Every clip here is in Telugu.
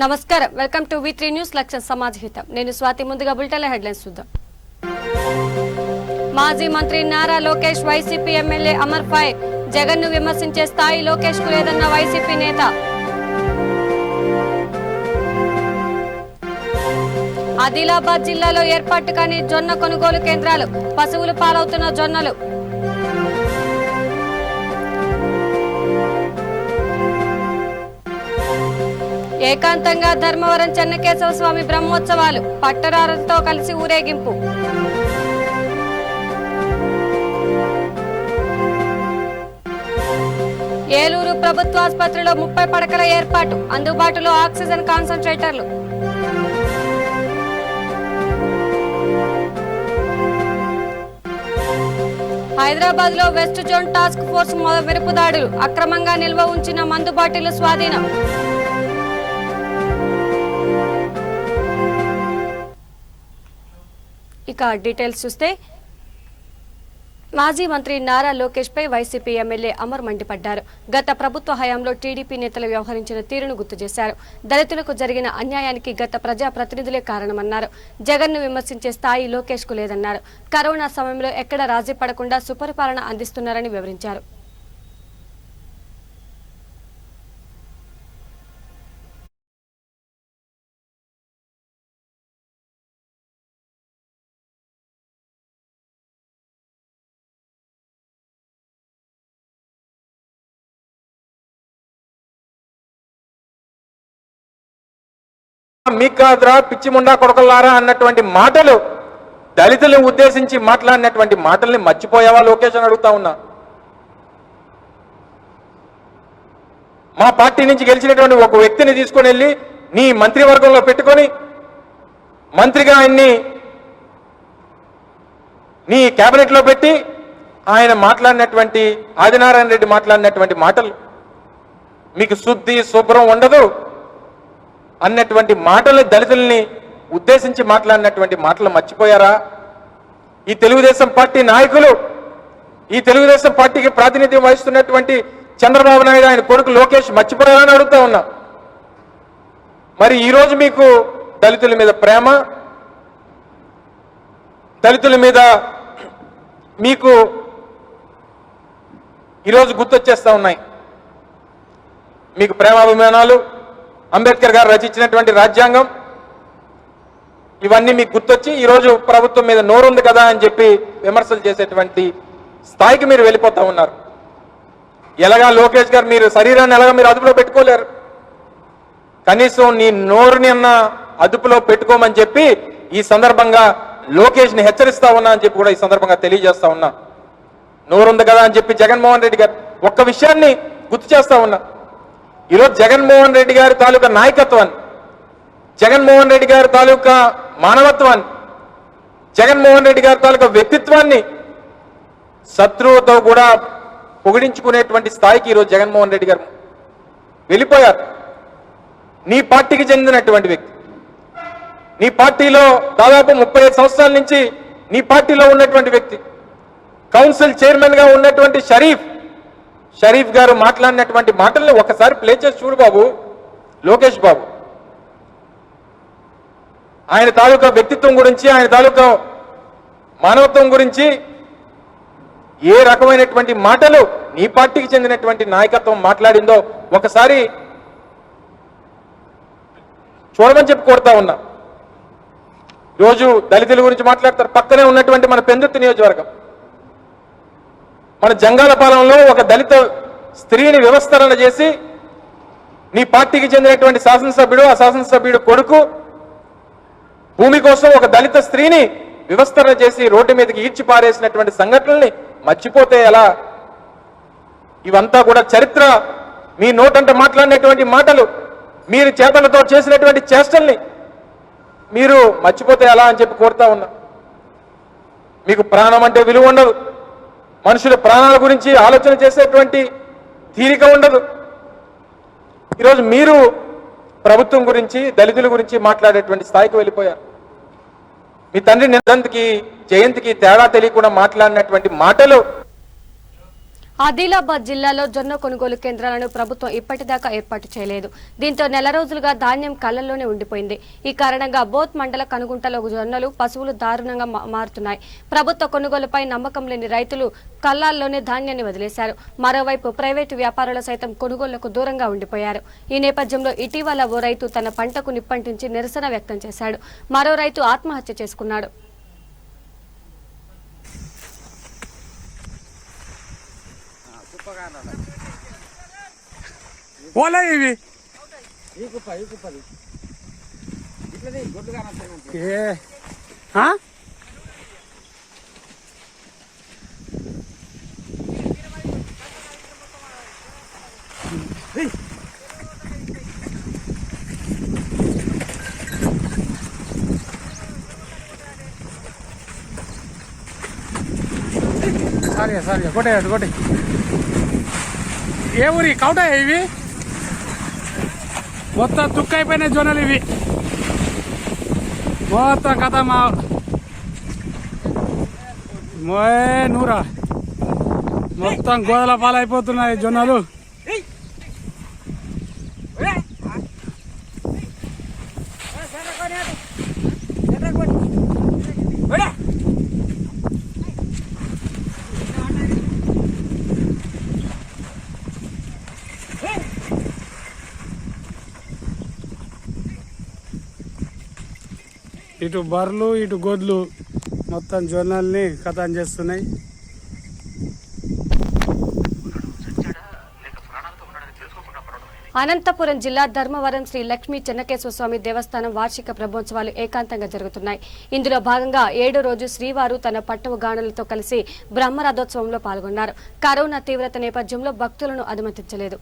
నమస్కారం వెల్కమ్ టు V3 న్యూస్ లక్ష్యం సమాజ్ హితం నేను స్వాతి ముందుగా బులెటిన్ హెడ్లైన్స్ చూద్దాం మాజీ మంత్రి Nara Lokesh YCP MLA Amar fire Jagan ను విమర్శించే స్థాయి లోకేష్ కు లేదన్న వైసీపీ నేత ఆదిలాబాద్ జిల్లాలో ఏర్పాటు కాని జొన్న కొనుగోలు కేంద్రాలు పశువులు పాలవుతున్న జొన్నలు ఏకాంతంగా ధర్మవరం చెన్నకేశవ స్వామి బ్రహ్మోత్సవాలు పట్టరాలతో కలిసి ఊరేగింపు ఏలూరు ప్రభుత్వాసుపత్రిలో 30 పడకల ఏర్పాటు అందుబాటులో ఆక్సిజన్ కాన్సంట్రేటర్లు హైదరాబాద్ లో వెస్ట్ జోన్ టాస్క్ ఫోర్స్ మెరుపు దాడులు అక్రమంగా నిల్వ ఉంచిన మందు బాటిల్ స్వాధీనం ఇక డీటెయిల్స్ చూస్తే మాజీ మంత్రి నారా లోకేష్ పై వైసీపీ ఎమ్మెల్యే అమర్ మండిపడ్డారు. గత ప్రభుత్వ హయాంలో టీడీపీ నేతలు వ్యవహరించిన తీరును గుర్తు చేశారు. దళితులకు జరిగిన అన్యాయానికి గత ప్రజాప్రతినిధులే కారణమన్నారు. జగన్ ను విమర్శించే స్థాయి లోకేష్ కు లేదన్నారు. కరోనా సమయంలో ఎక్కడ రాజీ పడకుండా సుపరిపాలన అందిస్తున్నారని వివరించారు. మీకు కాదురా పిచ్చి ముండా కొడకలారా అన్నటువంటి మాటలు దళితులను ఉద్దేశించి మాట్లాడినటువంటి మాటల్ని మర్చిపోయావా లోకేష్ అని అడుగుతా ఉన్నా. మా పార్టీ నుంచి గెలిచినటువంటి ఒక వ్యక్తిని తీసుకొని వెళ్ళి నీ మంత్రివర్గంలో పెట్టుకొని మంత్రిగా ఆయన్ని నీ కేబినెట్లో పెట్టి ఆయన మాట్లాడినటువంటి ఆదినారాయణ రెడ్డి మాట్లాడినటువంటి మాటలు మీకు శుద్ధి శుభ్రం ఉండదు అన్నటువంటి మాటలు దళితుల్ని ఉద్దేశించి మాట్లాడినటువంటి మాటలు మర్చిపోయారా? ఈ తెలుగుదేశం పార్టీ నాయకులు, ఈ తెలుగుదేశం పార్టీకి ప్రాతినిధ్యం వహిస్తున్నటువంటి చంద్రబాబు నాయుడు ఆయన కొడుకు లోకేష్ మర్చిపోయారని అడుగుతా ఉన్నా. మరి ఈరోజు మీకు దళితుల మీద ప్రేమ, దళితుల మీద మీకు ఈరోజు గుర్తొచ్చేస్తా ఉన్నాయి. మీకు ప్రేమాభిమానాలు, అంబేద్కర్ గారు రచించినటువంటి రాజ్యాంగం, ఇవన్నీ మీకు గుర్తొచ్చి ఈరోజు ప్రభుత్వం మీద నోరుంది కదా అని చెప్పి విమర్శలు చేసేటువంటి స్థాయికి మీరు వెళ్ళిపోతా ఉన్నారు. ఎలాగా లోకేష్ గారు మీరు శరీరాన్ని ఎలాగా మీరు అదుపులో పెట్టుకోలేరు, కనీసం నీ నోరుని అన్న అదుపులో పెట్టుకోమని చెప్పి ఈ సందర్భంగా లోకేష్ని హెచ్చరిస్తా ఉన్నా అని చెప్పి కూడా ఈ సందర్భంగా తెలియజేస్తా ఉన్నా. నోరుంది కదా అని చెప్పి జగన్మోహన్ రెడ్డి గారు ఒక్క విషయాన్ని గుర్తు చేస్తా ఉన్నా. ఈరోజు జగన్మోహన్ రెడ్డి గారి తాలూకా నాయకత్వాన్ని, జగన్మోహన్ రెడ్డి గారి తాలూకా మానవత్వాన్ని, జగన్మోహన్ రెడ్డి గారి తాలూకా వ్యక్తిత్వాన్ని శత్రువుతో కూడా పొగిడించుకునేటువంటి స్థాయికి ఈరోజు జగన్మోహన్ రెడ్డి గారు వెళ్ళిపోయారు. నీ పార్టీకి చెందినటువంటి వ్యక్తి, నీ పార్టీలో దాదాపు 35 సంవత్సరాల నుంచి నీ పార్టీలో ఉన్నటువంటి వ్యక్తి, కౌన్సిల్ చైర్మన్ గా ఉన్నటువంటి షరీఫ్ గారు మాట్లాడినటువంటి మాటల్ని ఒకసారి ప్లే చేసి చూడు బాబు లోకేష్ బాబు. ఆయన తాలూకా వ్యక్తిత్వం గురించి, ఆయన తాలూకా మానవత్వం గురించి ఏ రకమైనటువంటి మాటలు నీ పార్టీకి చెందినటువంటి నాయకత్వం మాట్లాడిందో ఒకసారి చూడమని చెప్పి కోరుతా ఉన్నా. రోజు దళితుల గురించి మాట్లాడతారు. పక్కనే ఉన్నటువంటి మన పెందుర్తి నియోజకవర్గం, మన జంగాలపాలెంలో ఒక దళిత స్త్రీని వ్యవస్థరణ చేసి నీ పార్టీకి చెందినటువంటి శాసనసభ్యుడు, ఆ శాసనసభ్యుడు కొడుకు భూమి కోసం ఒక దళిత స్త్రీని వ్యవస్థరణ చేసి రోడ్డు మీదకి ఈడ్చి పారేసినటువంటి సంఘటనల్ని మర్చిపోతే ఎలా? ఇవంతా కూడా చరిత్ర. మీ నోటంట మాట్లాడినటువంటి మాటలు, మీరు చేతలతో చేసినటువంటి చేష్టల్ని మీరు మర్చిపోతే ఎలా అని చెప్పి కోరుతా ఉన్నా. మీకు ప్రాణం అంటే విలువ ఉండదు, మనుషుల ప్రాణాల గురించి ఆలోచన చేసేటువంటి తీరిక ఉండదు. ఈరోజు మీరు ప్రభుత్వం గురించి, దళితుల గురించి మాట్లాడేటువంటి స్థాయికి వెళ్ళిపోయారు. మీ తండ్రి నిజంతికి జయంతికి తేడా తెలియకుండా మాట్లాడినటువంటి మాటలు ఆదిలాబాద్ జిల్లాలో జొన్న కొనుగోలు కేంద్రాలను ప్రభుత్వం ఇప్పటిదాకా ఏర్పాటు చేయలేదు. దీంతో నెల రోజులుగా ధాన్యం కళ్లల్లోనే ఉండిపోయింది. ఈ కారణంగా బోత్ మండల కనుగుంటలో జొన్నలు పశువులు దారుణంగా మారుతున్నాయి. ప్రభుత్వ కొనుగోలుపై నమ్మకం లేని రైతులు కళ్ళాల్లోనే ధాన్యాన్ని వదిలేశారు. మరోవైపు ప్రైవేటు వ్యాపారులు సైతం కొనుగోళ్లకు దూరంగా ఉండిపోయారు. ఈ నేపథ్యంలో ఇటీవల ఓ రైతు తన పంటకు నిప్పంటించి నిరసన వ్యక్తం చేశాడు. మరో రైతు ఆత్మహత్య చేసుకున్నాడు. ఓలా ఇవి సరే సరే కొట్టే ఏ ఊరి కౌట ఇవి మొత్తం తుక్కు అయిపోయినాయి జొన్నలు ఇవి మొత్తం కథ నూరా మొత్తం గోదల పాలైపోతున్నాయి జొన్నలు. ఇటు బర్రెలు ఇటు గొడ్లు మొత్తం జొన్నల్ని కథం చేస్తున్నాయి. అనంతపురం జిల్లా ధర్మవరం శ్రీ లక్ష్మీ చెన్నకేశ్వర స్వామి దేవస్థానం వార్షిక బ్రహ్మోత్సవాలు ఏకాంతంగా జరుగుతున్నాయి. ఇందులో భాగంగా 7వ రోజు శ్రీవారు తన పట్టవు గానులతో కలిసి బ్రహ్మరథోత్సవంలో పాల్గొన్నారు. కరోనా తీవ్రత నేపథ్యంలో భక్తులను అనుమతించలేదు.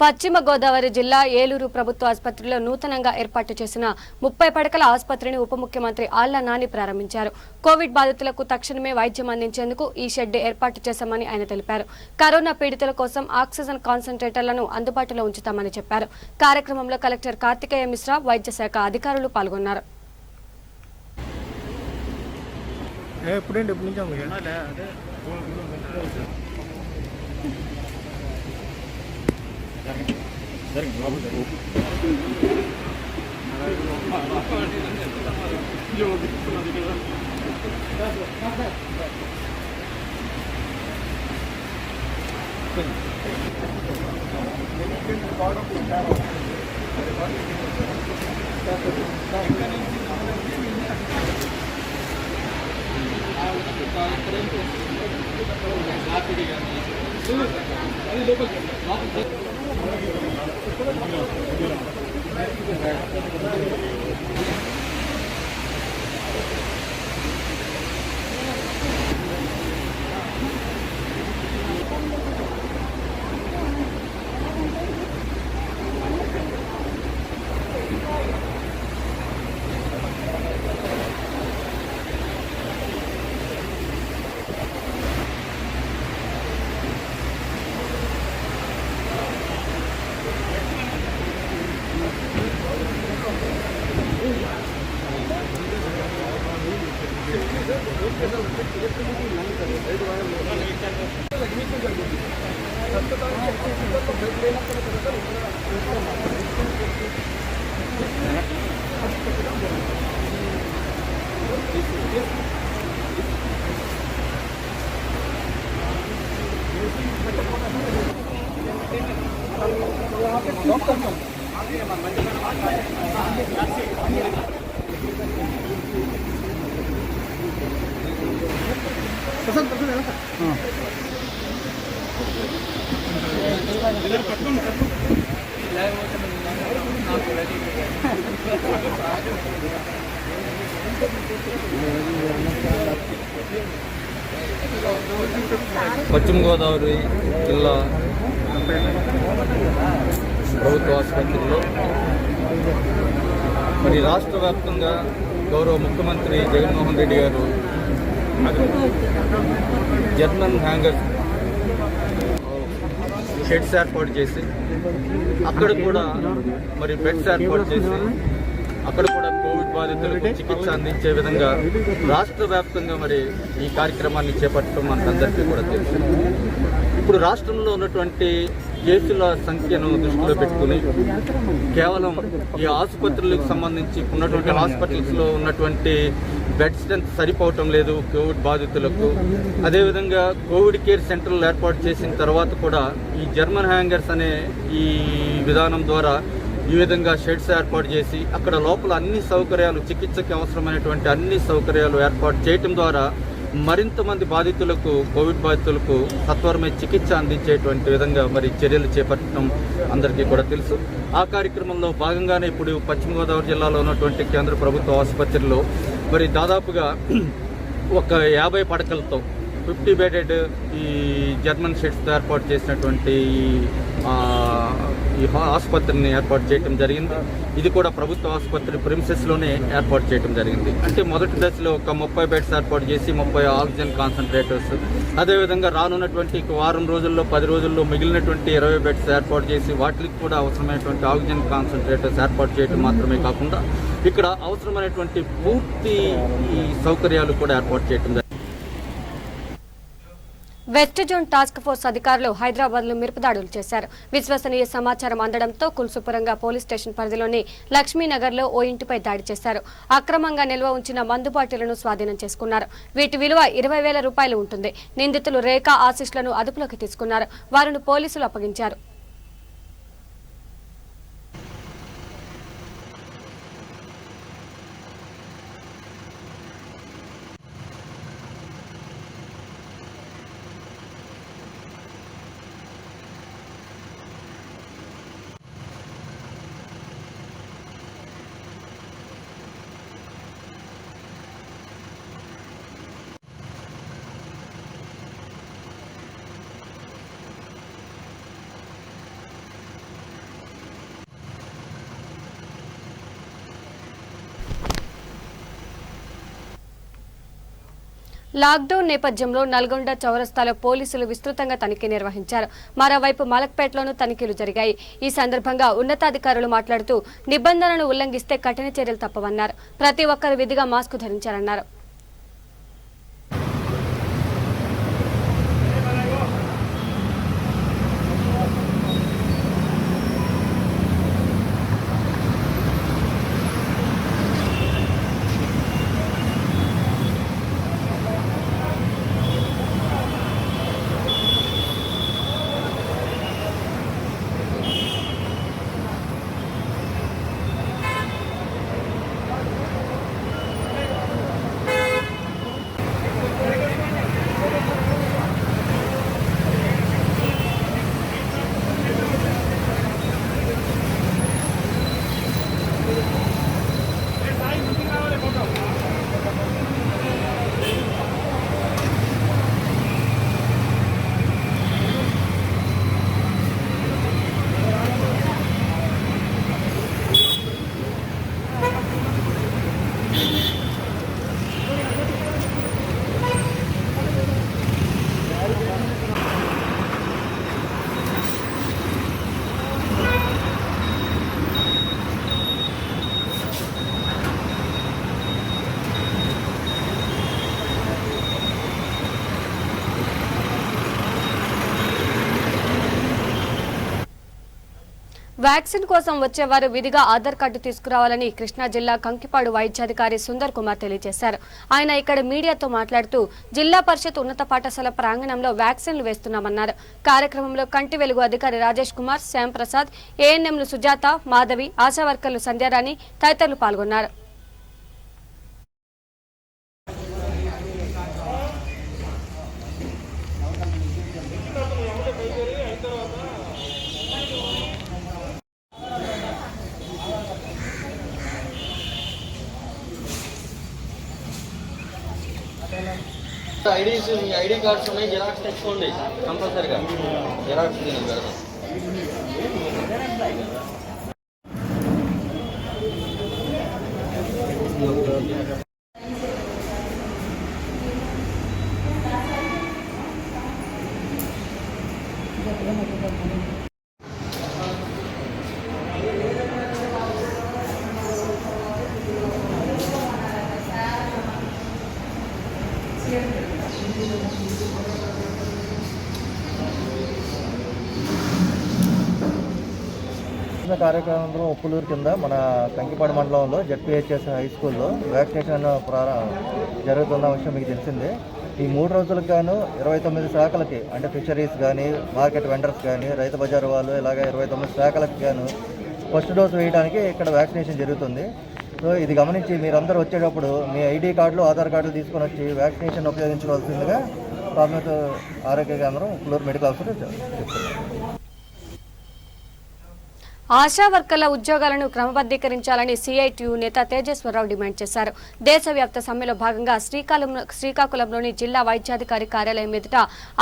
పశ్చిమ గోదావరి జిల్లా ఏలూరు ప్రభుత్వ ఆసుపత్రిలో నూతనంగా ఏర్పాటు చేసిన 30 పడకల ఆసుపత్రిని ఉప ముఖ్యమంత్రి ఆళ్ల నాని ప్రారంభించారు. కోవిడ్ బాధితులకు తక్షణమే వైద్యం అందించేందుకు ఈ షెడ్ ఏర్పాటు చేశామని ఆయన తెలిపారు. కరోనా పీడితుల కోసం ఆక్సిజన్ కాన్సంట్రేటర్లను అందుబాటులో ఉంచుతామని చెప్పారు. కార్యక్రమంలో కలెక్టర్ కార్తికేయ మిశ్రా, వైద్య శాఖ అధికారులు పాల్గొన్నారు. పశ్చిమ గోదావరి జిల్లా ప్రభుత్వ ఆసుపత్రిలో మరి రాష్ట్ర వ్యాప్తంగా గౌరవ ముఖ్యమంత్రి జగన్మోహన్ రెడ్డి గారు జర్మన్ హ్యాంగర్ షెడ్స్ ఏర్పాటు చేసి అక్కడ కూడా మరి బెడ్స్ ఏర్పాటు చేసి అక్కడ కూడా కోవిడ్ బాధితులకు చికిత్స అందించే విధంగా రాష్ట్ర వ్యాప్తంగా మరి ఈ కార్యక్రమాన్ని చేపట్టడం మనకందరికీ కూడా తెలుసు. ఇప్పుడు రాష్ట్రంలో ఉన్నటువంటి కేసుల సంఖ్యను దృష్టిలో పెట్టుకుని కేవలం ఈ ఆసుపత్రులకు సంబంధించి ఉన్నటువంటి హాస్పిటల్స్లో ఉన్నటువంటి బెడ్ స్ట్రెంత్ సరిపోవటం లేదు కోవిడ్ బాధితులకు. అదేవిధంగా కోవిడ్ కేర్ సెంటర్లు ఏర్పాటు చేసిన తర్వాత కూడా ఈ జర్మన్ హ్యాంగర్స్ అనే ఈ విధానం ద్వారా ఈ విధంగా షెడ్స్ ఏర్పాటు చేసి అక్కడ లోపల అన్ని సౌకర్యాలు, చికిత్సకి అవసరమైనటువంటి అన్ని సౌకర్యాలు ఏర్పాటు చేయటం ద్వారా మరింత మంది బాధితులకు, కోవిడ్ బాధితులకు సత్వరమే చికిత్స అందించేటువంటి విధంగా మరి చర్యలు చేపట్టడం అందరికీ కూడా తెలుసు. ఆ కార్యక్రమంలో భాగంగానే ఇప్పుడు పశ్చిమ గోదావరి జిల్లాలో ఉన్నటువంటి కేంద్ర ప్రభుత్వ ఆసుపత్రిలో మరి దాదాపుగా ఒక 50 పడకలతో 50 బెడెడ్ ఈ జర్మన్ షెడ్స్తో ఏర్పాటు చేసినటువంటి ఈ ఆసుపత్రిని ఏర్పాటు చేయడం జరిగింది. ఇది కూడా ప్రభుత్వ ఆసుపత్రి ప్రిమిసెస్లోనే ఏర్పాటు చేయడం జరిగింది. అంటే మొదటి దశలో ఒక 30 బెడ్స్ ఏర్పాటు చేసి 30 ఆక్సిజన్ కాన్సన్ట్రేటర్స్, అదేవిధంగా రానున్నటువంటి వారం రోజుల్లో 10 రోజుల్లో మిగిలినటువంటి 20 బెడ్స్ ఏర్పాటు చేసి వాటికి కూడా అవసరమైనటువంటి ఆక్సిజన్ కాన్సన్ట్రేటర్స్ ఏర్పాటు చేయడం మాత్రమే కాకుండా ఇక్కడ అవసరమైనటువంటి పూర్తి ఈ సౌకర్యాలు కూడా ఏర్పాటు చేయడం జరిగింది. వెస్ట్ జోన్ టాస్క్ ఫోర్స్ అధికారులు హైదరాబాద్ లో మిరపదాడులు చేశారు. విశ్వసనీయ సమాచారం అందడంతో కుల్సుపురంగా పోలీస్ స్టేషన్ పరిధిలోని లక్ష్మీనగర్ లో ఓ ఇంటిపై దాడి చేశారు. అక్రమంగా నిల్వ ఉంచిన మందు బాటిళ్లను స్వాధీనం చేసుకున్నారు. వీటి విలువ 20,000 రూపాయలు ఉంటుంది. నిందితులు రేఖా ఆశిష్లను అదుపులోకి తీసుకున్నారు. వారిని పోలీసులు అప్పగించారు. లాక్డౌన్ నేపథ్యంలో నల్గొండ చౌరస్తాలో పోలీసులు విస్తృతంగా తనిఖీ నిర్వహించారు. మరోవైపు మలక్పేటలోనూ తనిఖీలు జరిగాయి. ఈ సందర్భంగా ఉన్నతాధికారులు మాట్లాడుతూ నిబంధనలను ఉల్లంఘిస్తే కఠిన చర్యలు తప్పవన్నారు. ప్రతి ఒక్కరు విధిగా మాస్క్ ధరించారన్నారు. వ్యాక్సిన్ కోసం వచ్చేవారు విధిగా ఆధార్ కార్డు తీసుకురావాలని కృష్ణా జిల్లా కంకిపాడు వైద్యాధికారి సుందర్ కుమార్ తెలియజేశారు. ఆయన ఇక్కడ మీడియాతో మాట్లాడుతూ జిల్లా పరిషత్ ఉన్నత పాఠశాల ప్రాంగణంలో వ్యాక్సిన్లు వేస్తున్నామన్నారు. కార్యక్రమంలో కంటి వెలుగు అధికారి రాజేష్ కుమార్, శ్యామ్ ప్రసాద్, ఏఎన్ఎంలు సుజాత, మాధవి, ఆశా వర్కర్లు సంధ్యారాణి తదితరులు పాల్గొన్నారు. ఐడి కార్డ్స్ ఉన్నాయి, జిరాక్స్ తెచ్చుకోండి కంపల్సరీగా. జిరాక్స్ దీనికి పెడదాం. కార్యక్రమంలో ఉప్పులూరు కింద మన కంకిపాడు మండలంలో జెడ్పీహెచ్ఎస్ హై స్కూల్లో వ్యాక్సినేషన్ జరుగుతున్న విషయం మీకు తెలిసిందే. ఈ 3 రోజులకు గాను 29 శాఖలకి, అంటే ఫిషరీస్ కానీ, మార్కెట్ వెండర్స్ కానీ, రైతు బజారు వాళ్ళు ఇలాగ 29 శాఖలకు గాను ఫస్ట్ డోస్ వేయడానికి ఇక్కడ వ్యాక్సినేషన్ జరుగుతుంది. సో ఇది గమనించి మీరందరూ వచ్చేటప్పుడు మీ ఐడి కార్డులు, ఆధార్ కార్డులు తీసుకొని వచ్చి వ్యాక్సినేషన్ ఉపయోగించుకోవాల్సిందిగా ప్రాథమిక ఆరోగ్య కేంద్రం ఉప్పులూరు మెడికల్ ఆఫీసర్ చెప్తున్నారు. ఆశా వర్కర్ల ఉద్యోగాలను క్రమబద్ధీకరించాలని సిఐటియు నేత తేజేశ్వరరావు డిమాండ్ చేశారు. దేశవ్యాప్త సమ్మెలో భాగంగా శ్రీకాకుళంలోని జిల్లా వైద్యాధికారి కార్యాలయం ఎదుట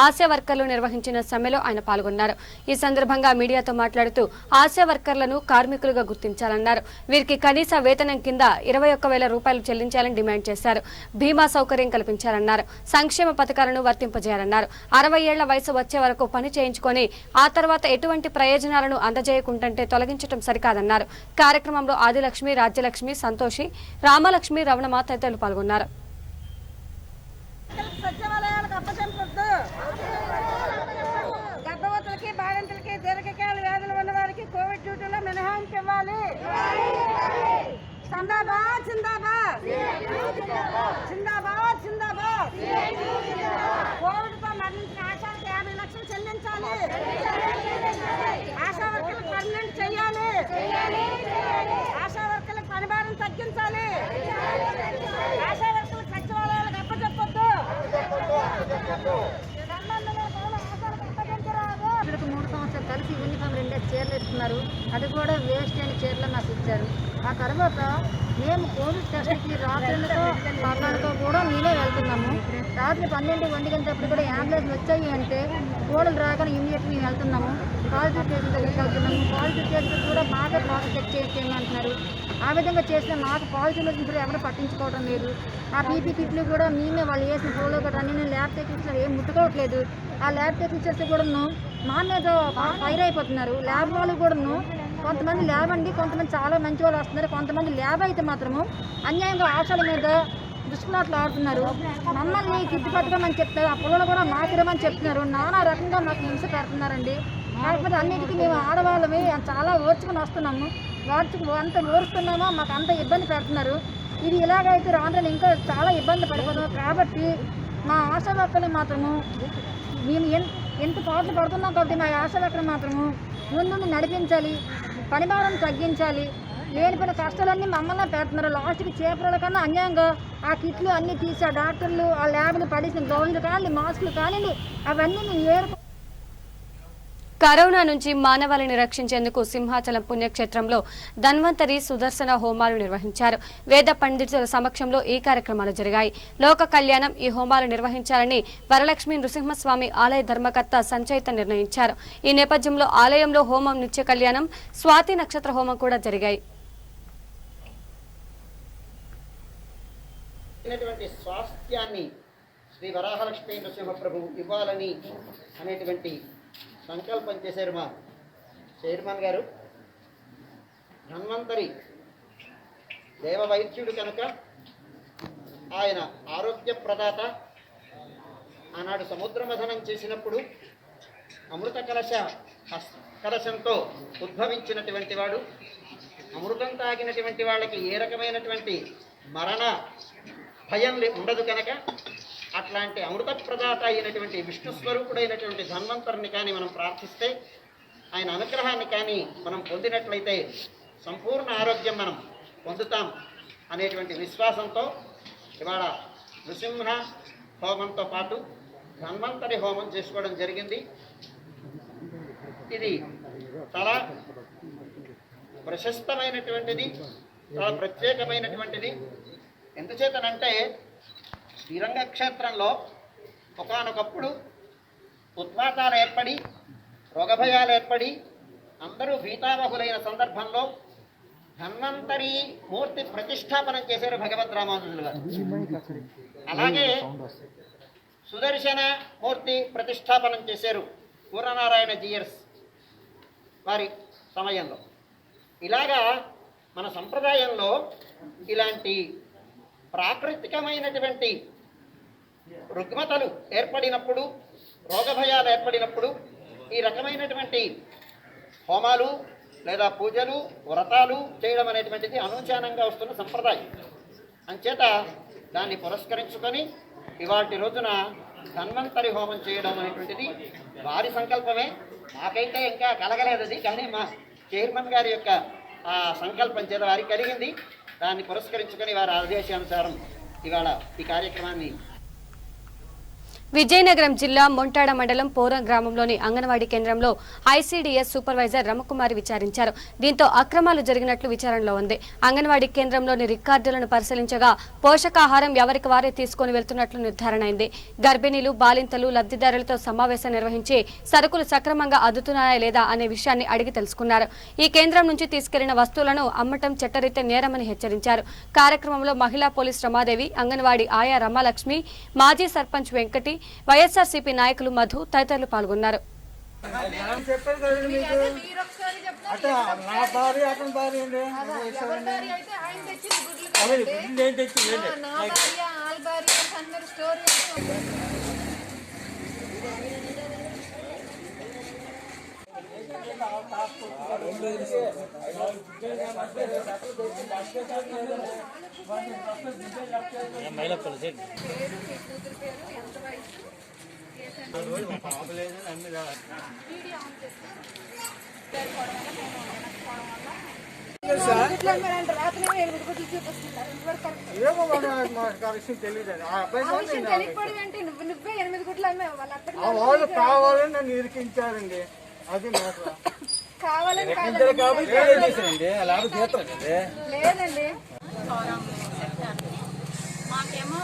ఆశా వర్కర్లు నిర్వహించిన సమ్మెలో ఆయన పాల్గొన్నారు. ఈ సందర్భంగా మీడియాతో మాట్లాడుతూ ఆశా వర్కర్లను కార్మికులుగా గుర్తించాలన్నారు. వీరికి కనీస వేతనం కింద 21,000 రూపాయలు చెల్లించాలని డిమాండ్ చేశారు. బీమా సౌకర్యం కల్పించాలన్నారు. సంక్షేమ పథకాలను వర్తింపజేయాలన్నారు. 60 ఏళ్ల వయసు వచ్చే వరకు పని చేయించుకొని ఆ తర్వాత ఎటువంటి ప్రయోజనాలను అందజేయకుంటే తొలగించడం సరికాదన్నారు. కార్యక్రమంలో ఆదిలక్ష్మి, రాజ్యలక్ష్మి, సంతోషి, రామలక్ష్మి, రమణమ్మ తదితరులు పాల్గొన్నారు. గర్భవతులకి, బాలింతలకి, దీర్ఘకాల వ్యాధులు ఉన్న వారికి కోవిడ్ డ్యూటీలో మినహాయింపు ఇవ్వాలి. జిందాబాద్ జిందాబాద్ జిందాబాద్ జిందాబాద్. కోవిడ్తో మరణించిన ఆశాలకు 50 లక్షలు చెల్లించాలి. ఆశా వర్కర్లకు పర్మనెంట్ చేయాలి. ఆశా వర్కర్లకు పనిభారం తగ్గించాలి. ఆశా వర్కర్లకు సచివాలయాలకు అప్పచెప్పొద్దు. 3 సంవత్సరాలు కలిసి యూనిఫామ్ 2 చీరలు ఇస్తున్నారు. అది కూడా వేస్ట్ అయిన చీరలు నాకు ఇచ్చారు. ఆ తర్వాత మేము కోవిడ్ టెస్ట్కి రాత్రులతో పగలతో కూడా నేనే వెళ్తున్నాము. రాత్రి 12, 1 గంటప్పుడు కూడా అంబులెన్స్ వచ్చాయి అంటే కోడలు రాగానే ఇమీడియట్గా మేము వెళ్తున్నాము. పాజిటివ్ కేసుల దగ్గరికి వెళ్తున్నాము. పాజిటివ్ కేసులు కూడా బాగా ప్రాసెస్ చెక్ చేయమంటున్నారు. ఆ విధంగా చేసిన మాకు పాజిటివ్ వచ్చిన ఎవరు పట్టించుకోవడం లేదు. ఆ పీపీ కిట్లు కూడా మేమే వాళ్ళు వేసిన ఫోన్లో కూడా అన్ని ల్యాబ్ టెక్నీషియన్ ఏం ముట్టుకోవట్లేదు. ఆ ల్యాబ్ టెక్నీషియన్స్ కూడాను మా మీద ఫైర్ అయిపోతున్నారు. ల్యాబ్ వాళ్ళు కూడాను కొంతమంది ల్యాబ్ అండి, కొంతమంది చాలా మంచి వాళ్ళు వస్తున్నారు. కొంతమంది ల్యాబ్ అయితే మాత్రము అన్యాయంగా ఆశల మీద దుష్మాటలు ఆడుతున్నారు. మమ్మల్ని గిట్టుపట్టుకోమని చెప్తారు. ఆ పిల్లలు కూడా మాకిరమని చెప్తున్నారు. నానా రకంగా మాకు హింస పెడుతున్నారండి. కాకపోతే అన్నిటికీ మేము ఆడవాళ్ళమే చాలా ఓర్చుకుని వస్తున్నాము. అంత ఓరుస్తున్నామో మాకు అంత ఇబ్బంది పెడుతున్నారు. ఇది ఇలాగైతే రాను ఇంకా చాలా ఇబ్బంది పడిపోతాం. కాబట్టి మా ఆశా వర్కర్లు మాత్రము మేము ఎంత పాటలు పడుతున్నాం కాబట్టి మా ఆశా వర్కర్లు మాత్రము ముందు నడిపించాలి, పనిభారం తగ్గించాలి. లేని పని కష్టాలన్నీ మమ్మల్ని పెడుతున్నారు. లాస్ట్కి చేపల కన్నా అన్యాయంగా ఆ కిట్లు అన్నీ తీసి ఆ డాక్టర్లు ఆ ల్యాబ్లు పడేసిన గౌన్లు కానీ, మాస్కులు కానీ అవన్నీ మేము కరోనా నుంచి మానవాళిని రక్షించేందుకు సింహాచలం పుణ్యక్షేత్రంలో ధన్వంతరి సుదర్శన హోమాలు నిర్వహించారు. వేద పండితుల సమక్షంలో ఈ కార్యక్రమాలు జరిగాయి. లోక కళ్యాణం ఈ హోమాలు నిర్వహించాలని వరలక్ష్మి నృసింహస్వామి ఆలయ ధర్మకర్త సంచయిత నిర్ణయించారు. ఈ నేపథ్యంలో ఆలయంలో హోమం, నిత్య కళ్యాణం, స్వాతి నక్షత్ర హోమం కూడా జరిగాయి. స్వాస్థ్యాన్ని శ్రీ వరాహలక్ష్మీ నృసింహప్రభు ఇవ్వాలని అనేటువంటి సంకల్పం చేశారు మా చైర్మన్ గారు. ధన్వంతరి దేవ వైద్యుడు కనుక ఆయన ఆరోగ్య ప్రదాత. ఆనాడు సముద్ర మథనం చేసినప్పుడు అమృత కలశంతో ఉద్భవించినటువంటి వాడు. అమృతం తాగినటువంటి వాళ్ళకి ఏ రకమైనటువంటి మరణ భయం ఉండదు కనుక అట్లాంటి అమృత ప్రదాత అయినటువంటి విష్ణు స్వరూపుడైనటువంటి ధన్వంతరిని కానీ మనం ప్రార్థిస్తే, ఆయన అనుగ్రహాన్ని కానీ మనం పొందినట్లయితే సంపూర్ణ ఆరోగ్యం మనం పొందుతాం అనేటువంటి విశ్వాసంతో ఇవాళ నృసింహ హోమంతో పాటు ధన్వంతరి హోమం చేసుకోవడం జరిగింది. ఇది చాలా ప్రశస్తమైనటువంటిది, చాలా ప్రత్యేకమైనటువంటిది. ఎందుచేతనంటే శ్రీరంగ క్షేత్రంలో ఒకానొకప్పుడు ఉత్పాతాలు ఏర్పడి రోగభయాలు ఏర్పడి అందరూ భీతావహులైన సందర్భంలో ధన్వంతరి మూర్తి ప్రతిష్టాపనం చేశారు భగవద్ రామానుజులు గారు. అలాగే సుదర్శన మూర్తి ప్రతిష్టాపనం చేశారు పూర్ణనారాయణ జీయర్స్ వారి సమయంలో. ఇలాగా మన సంప్రదాయంలో ఇలాంటి ప్రాకృతికమైనటువంటి రుగ్మతలు ఏర్పడినప్పుడు, రోగభయాలు ఏర్పడినప్పుడు ఈ రకమైనటువంటి హోమాలు లేదా పూజలు, వ్రతాలు చేయడం అనేటువంటిది అనూచానంగా వస్తున్న సంప్రదాయం. అంచేత దాన్ని పురస్కరించుకొని ఇవాటి రోజున ధన్వంతరి హోమం చేయడం అనేటువంటిది వారి సంకల్పమే. మాకైతే ఇంకా కలగలేదు అది, కానీ మా చైర్మన్ గారి యొక్క ఆ సంకల్పం చేత వారికి కలిగింది. దాన్ని పురస్కరించుకొని వారి ఆదేశానుసారం ఇవాళ ఈ కార్యక్రమాన్ని. విజయనగరం జిల్లా మొంటాడ మండలం పోరం గ్రామంలోని అంగన్వాడీ కేంద్రంలో ఐసీడీఎస్ సూపర్వైజర్ రమకుమారి విచారించారు. దీంతో అక్రమాలు జరిగినట్లు విచారణలో ఉంది. అంగన్వాడీ కేంద్రంలోని రికార్డులను పరిశీలించగా పోషకాహారం ఎవరికి వారే తీసుకుని వెళ్తున్నట్లు నిర్ధారణ అయింది. గర్భిణీలు, బాలింతలు, లబ్ధిదారులతో సమావేశం నిర్వహించి సరుకులు సక్రమంగా అందుతున్నాయా లేదా అనే విషయాన్ని అడిగి తెలుసుకున్నారు. ఈ కేంద్రం నుంచి తీసుకెళ్లిన వస్తువులను అమ్మటం చట్టరీత్యా నేరమని హెచ్చరించారు. కార్యక్రమంలో మహిళా పోలీస్ రమాదేవి, అంగన్వాడీ ఆయా రమాలక్ష్మి, మాజీ సర్పంచ్ వెంకటి, వైఎస్ఆర్సీపీ నాయకులు మధు తదితరులు పాల్గొన్నారు. వాళ్ళు కావాలని నన్ను ఇరికించారండి. అది కావాలని లేదండి. మాకేమో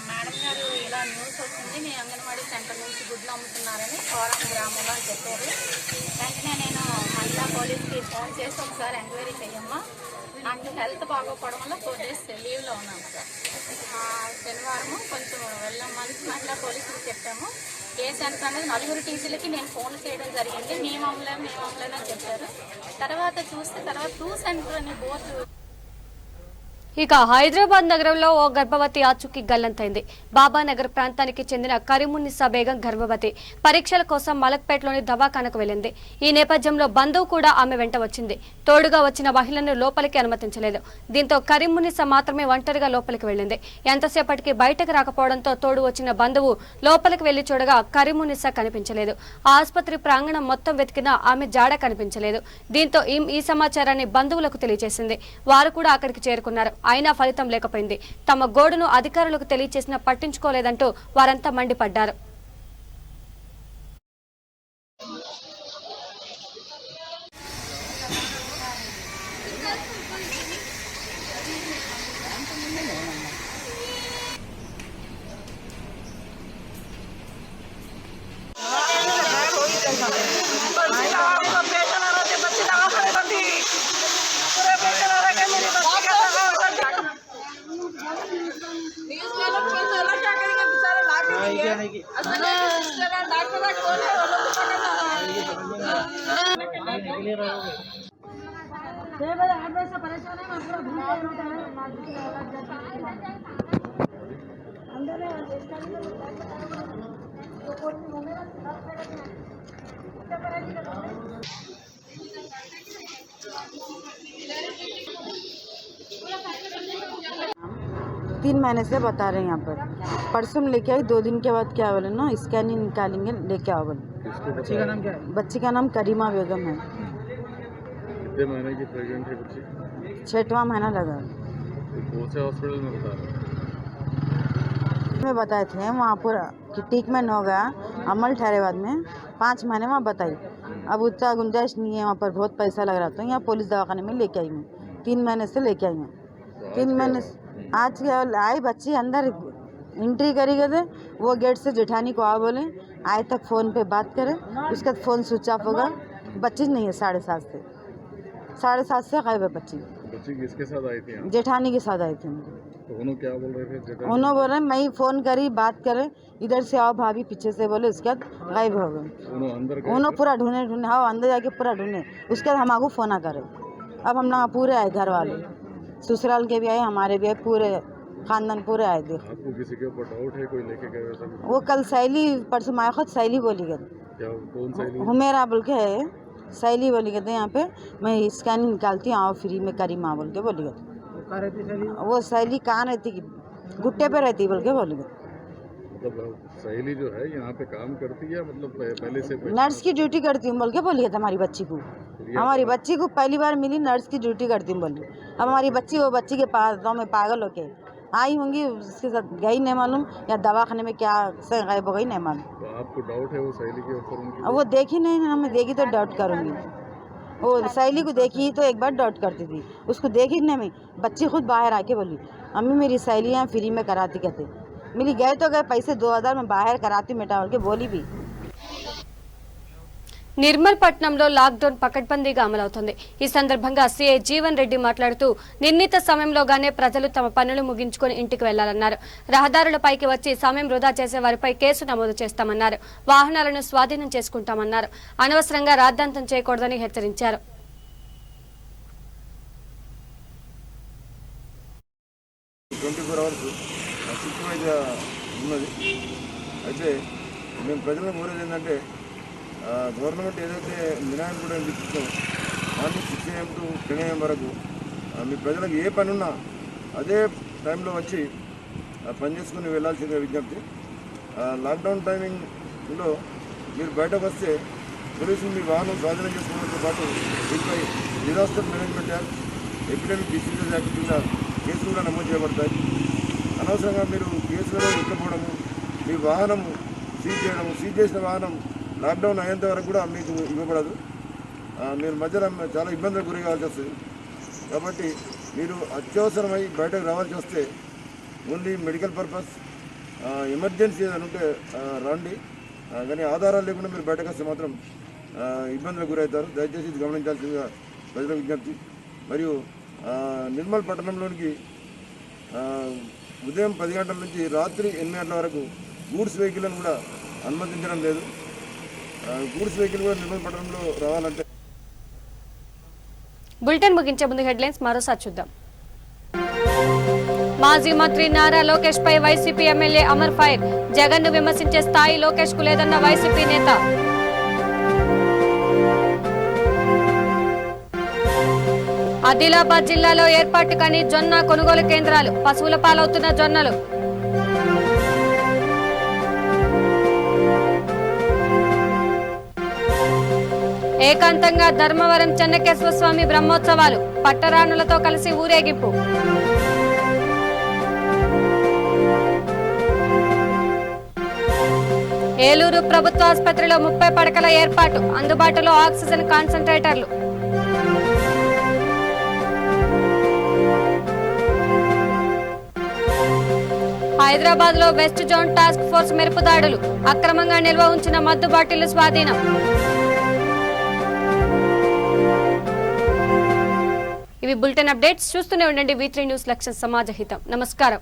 మేడం గారు ఇలా న్యూస్ వచ్చింది, మీ అంగన్వాడీ సెంటర్ నుంచి గుడ్లు అమ్ముతున్నారని కోరం గ్రామంలో చెప్పారు. వెంటనే నేను మహిళా పోలీస్కి ఫోన్ చేసి ఒకసారి ఎంక్వైరీ చేయమ్మా, నాకు హెల్త్ బాగోపోవడం వల్ల 4 days లీవ్లో ఉన్నాను సార్. శనివారము కొంచెం వెళ్ళమని మహిళా పోలీసులకు చెప్పాము. కేసు ఎంత అనేది 4 టీచర్లకి నేను ఫోన్ చేయడం జరిగింది. మేము అమ్మలేని చెప్పారు. తర్వాత చూస్తే 2 సెంటర్ అని బోర్డు. ఇక హైదరాబాద్ నగరంలో ఓ గర్భవతి ఆచూకీ గల్లంతైంది. బాబానగర్ ప్రాంతానికి చెందిన కరీమున్నిసా బేగం గర్భవతి. పరీక్షల కోసం మలక్పేటలోని దవాఖానకు వెళ్లింది. ఈ నేపథ్యంలో బంధువు కూడా ఆమె వెంట వచ్చింది. తోడుగా వచ్చిన మహిళను లోపలికి అనుమతించలేదు. దీంతో కరీమున్నిసా మాత్రమే ఒంటరిగా లోపలికి వెళ్లింది. ఎంతసేపటికి బయటకు రాకపోవడంతో తోడు వచ్చిన బంధువు లోపలికి వెళ్లి చూడగా కరీమున్నిసా కనిపించలేదు. ఆసుపత్రి ప్రాంగణం మొత్తం వెతికినా ఆమె జాడ కనిపించలేదు. దీంతో ఈ సమాచారాన్ని బంధువులకు తెలియజేసింది. వారు కూడా అక్కడికి చేరుకున్నారు. అయినా ఫలితం లేకపోయింది. తమ గోడును అధికారులకు తెలియచేసినా పట్టించుకోలేదంటూ వారంతా మండిపడ్డారు. तीन महीने से बता रहे हैं यहाँ पर। परसों में लेके आई, 2 दिन के बाद क्या बोले ना स्कैनिंग निकालेंगे, लेके आओ बोले। बच्ची का नाम क्या है? बच्ची का नाम करीमा बेगम है। कितने महीने की प्रेग्नेंट है बच्ची? 6वां महीना लगा। कौन से हॉस्पिटल में बता रहे में बताए थे वहाँ पर कि ट्रीटमेंट होगा अमल ठहरेबाद में 5 महीने वहाँ बताई। अब उतना गुंजाइश नहीं है, वहाँ पर बहुत पैसा लग रहा था। यहाँ पुलिस दवाखाने में लेके आई मैं, 3 महीने से लेके आई मैं। 3 महीने आज आई बच्ची अंदर एंट्री करी गए थे, वो गेट से जेठानी को आ बोले, आए तक फ़ोन पे बात करे, उसका फ़ोन स्विच ऑफ होगा। बच्ची नहीं है 7:30 से 7:30 से गायब है बच्ची। बच्ची किसके साथ आई थी? जेठानी के साथ आई थी। तो उन्होंने क्या बोल रहे थे? उन्होंने बोल रहे मैं फ़ोन करी बात करे, इधर से आओ भाभी, पीछे से बोले, उसके बाद गायब हो गए। उन्होंने पूरा ढूंढे हाँ अंदर जाके पूरा ढूंढे, उसके बाद हम आगू फ़ोन करे। अब हम ना पूरे आए, घर वाले ससुराल के भी आए, हमारे भी आए, पूरे खानदान पूरे आए। देखो आपको किसी के ऊपर डाउट है? कोई लेके गए वैसा? वो कल सहेली परसों माया खुद सहेली बोली गई, क्या कौन सहेली? हुमेरा बोल के है, सहेली बोली गई यहाँ पे मैं स्कैनिंग निकालती हूँ, आओ फ्री में करी माँ बोल के बोली गई। वो सहेली कहाँ रहती, गुट्टे पे रहती बोल के बोली गई। मतलब सहेली जो है यहाँ पे काम करती है, मतलब पहले से नर्स की ड्यूटी करती हूँ बोल के बोली गई हमारी बच्ची को। हमारी बच्ची को पहली बार मिली, नर्स की ड्यूटी करती हूँ बोली। अब हमारी बच्ची वो बच्ची के पास में पागल होके आई होंगी, उसके साथ गई नहीं मालूम, या दवाखाने में क्या से गायब हो गई नहीं मालूम। तो आपको डाउट है वो सहेली के ऊपर? अब वो देखी नहीं, हमें देखी तो डाउट करूँगी। वो सहेली को देखी तो एक बार डाउट करती थी, उसको देखी नहीं मैं। बच्ची खुद बाहर आके बोली अम्मी मेरी सहेलियाँ फ्री में कराती कहते, मिली गए तो गए पैसे 2000 में बाहर कराती मेटा बोल के बोली भी। నిర్మల్ పట్టణంలో లాక్డౌన్ పకడ్బందీగా అమలవుతోంది। ఈ సందర్భంగా సీఐ జీవన్ రెడ్డి మాట్లాడుతూ నిర్ణీత సమయంలోగానే ప్రజలు తమ పనులు ముగించుకొని ఇంటికి వెళ్లాలన్నారు। రహదారులపైకి వచ్చి సమయం వృధా చేసే వారిపై కేసు నమోదు చేస్తామన్నారు। వాహనాలను స్వాధీనం చేసుకుంటామన్నారు। అనవసరంగా రాద్ధాంతం చేయకూడదని హెచ్చరించారు। గవర్నమెంట్ ఏదైతే మినహాయింపు కూడా ఇస్తుందో మార్నింగ్ 6 AM to 10 AM వరకు మీ ప్రజలకు ఏ పని ఉన్నా అదే టైంలో వచ్చి పని చేసుకుని వెళ్ళాల్సిందిగా విజ్ఞప్తి। లాక్డౌన్ టైమింగ్లో మీరు బయటకు వస్తే పోలీసులు మీ వాహనం స్వాధీనం చేసుకోవడంతో పాటు దీనిపై disaster management act, epidemic diseases act కింద కేసులు కూడా నమోదు చేయబడతాయి। అనవసరంగా మీరు కేసులలో ఇవ్వకపోవడము, మీ వాహనం సీజ్ చేయడము, సీజ్ చేసిన వాహనం లాక్డౌన్ అయ్యేంత వరకు కూడా మీకు ఇవ్వబడదు। మీరు మధ్యలో చాలా ఇబ్బందులకు గురి కావాల్సి వస్తుంది। కాబట్టి మీరు అత్యవసరమై బయటకు రావాల్సి వస్తే ఓన్లీ మెడికల్ పర్పస్, ఎమర్జెన్సీ ఏదైనా ఉంటే రండి, కానీ ఆధారాలు లేకుండా మీరు బయటకు వస్తే మాత్రం ఇబ్బందులకు గురవుతారు। దయచేసి ఇది గమనించాల్సిందిగా ప్రజల విజ్ఞప్తి। మరియు నిర్మల్ పట్టణంలోనికి ఉదయం 10 గంటల నుంచి రాత్రి 8 గంటల వరకు గూడ్స్ వెహికల్ను కూడా అనుమతించడం లేదు। గూడ్స్ వెహికల్ కూడా నిర్మల్ పట్టణంలో రావాలంటే బులెటిన్ ముగించే ముందు హెడ్లైన్స్ మరోసారి చూద్దాం। మాజీ మంత్రి నారా లోకేష్ పై వైసీపీ ఎమ్మెల్యే అమర్ ఫైర్, జగన్ ను విమర్శించే స్థాయి లోకేష్ కు లేదన్న వైసీపీ నేత। ఆదిలాబాద్ జిల్లాలో ఏర్పాటు కాని జొన్న కొనుగోలు కేంద్రాలు, పశువుల పాలవుతున్న జొన్నలు। ఏకాంతంగా ధర్మవరం చెన్నకేశ్వర స్వామి బ్రహ్మోత్సవాలు, పట్టరాణులతో కలిసి ఊరేగింపు। ఏలూరు ప్రభుత్వ ఆసుపత్రిలో 30 పడకల ఏర్పాటు, అందుబాటులో ఆక్సిజన్ కాన్సంట్రేటర్లు। హైదరాబాద్ లో వెస్ట్ జోన్ టాస్క్ ఫోర్స్ మెరుపు దాడులు, అక్రమంగా నిల్వ ఉంచిన మద్దు బాటిళ్లు స్వాధీనం। ఇవి బులెటిన్ అప్డేట్స్, చూస్తూనే ఉండండి V3 న్యూస్ లక్ష్యం సమాజ హితం। నమస్కారం।